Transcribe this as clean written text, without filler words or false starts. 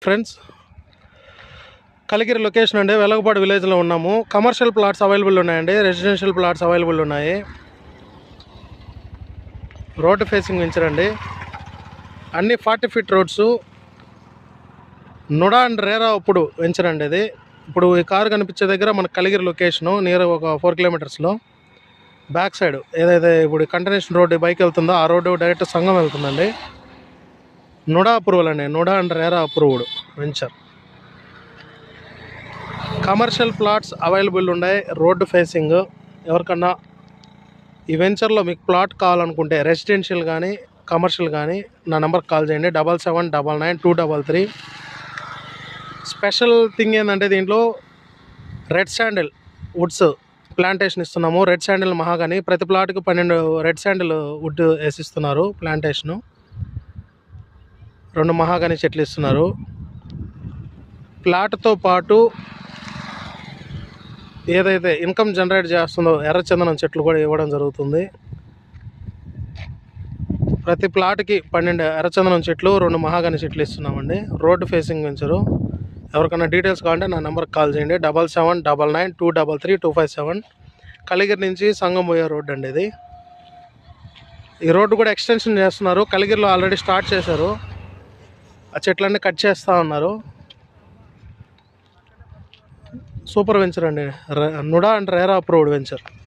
Friends, Kaligiri location అండి. వెలగపాడు విలేజ్లో ఉన్నాము. కమర్షియల్ ప్లాట్స్ అవైలబుల్ ఉన్నాయండి, రెసిడెన్షియల్ ప్లాట్స్ అవైలబుల్ ఉన్నాయి. రోడ్డు ఫేసింగ్ వెంచర్ అండి. అన్ని 40 feet roads. NUDA and RERA ఇప్పుడు వెంచర్ అండి. ఇది ఇప్పుడు ఈ కారు కనిపించే దగ్గర మన కలిగిరి లొకేషను నియర్ ఒక 4 కిలోమీటర్స్లో. బ్యాక్ సైడ్ ఏదైతే ఇప్పుడు కంటిన్యూషన్ రోడ్డు బైక్ వెళ్తుందో ఆ రోడ్డు డైరెక్ట్ సంగం వెళ్తుందండి. నుడా అప్రూవల్ అండి, NUDA and RERA approved venture. Commercial plots available ఉన్నాయి, రోడ్డు ఫేసింగ్. ఎవరికన్నా ఈ వెంచర్లో మీకు ప్లాట్ కావాలనుకుంటే రెసిడెన్షియల్ కానీ కమర్షియల్ కానీ నా నెంబర్కి కాల్ చేయండి. 77999233. స్పెషల్ థింగ్ ఏంటంటే దీంట్లో రెడ్ శాండిల్ వుడ్స్ ప్లాంటేషన్ ఇస్తున్నాము. రెడ్ శాండిల్ మహాగాని ప్రతి ప్లాట్కి 12 red sandal would వేసిస్తున్నారు. Plantation 2 mahogany చెట్లు ఇస్తున్నారు. ప్లాట్తో పాటు ఏదైతే ఇన్కమ్ జనరేట్ చేస్తుందో ఎర్రచందనం చెట్లు కూడా ఇవ్వడం జరుగుతుంది. ప్రతి ప్లాట్కి 12 ఎర్రచందనం చెట్లు, 2 మహాగాని చెట్లు ఇస్తున్నామండి. Road facing venture. ఎవరికైనా డీటెయిల్స్ కావాలంటే నా నెంబర్కి కాల్ చేయండి. 77999233 కలిగిరి నుంచి సంగం పోయే రోడ్డు అండి ఇది. ఈ రోడ్డు కూడా ఎక్స్టెన్షన్ చేస్తున్నారు. కలిగిరిలో ఆల్రెడీ స్టార్ట్ చేశారు. ఆ చెట్లన్నీ కట్ చేస్తూ ఉన్నారు. సూపర్ వెంచర్ అండి, NUDA and RERA approved venture.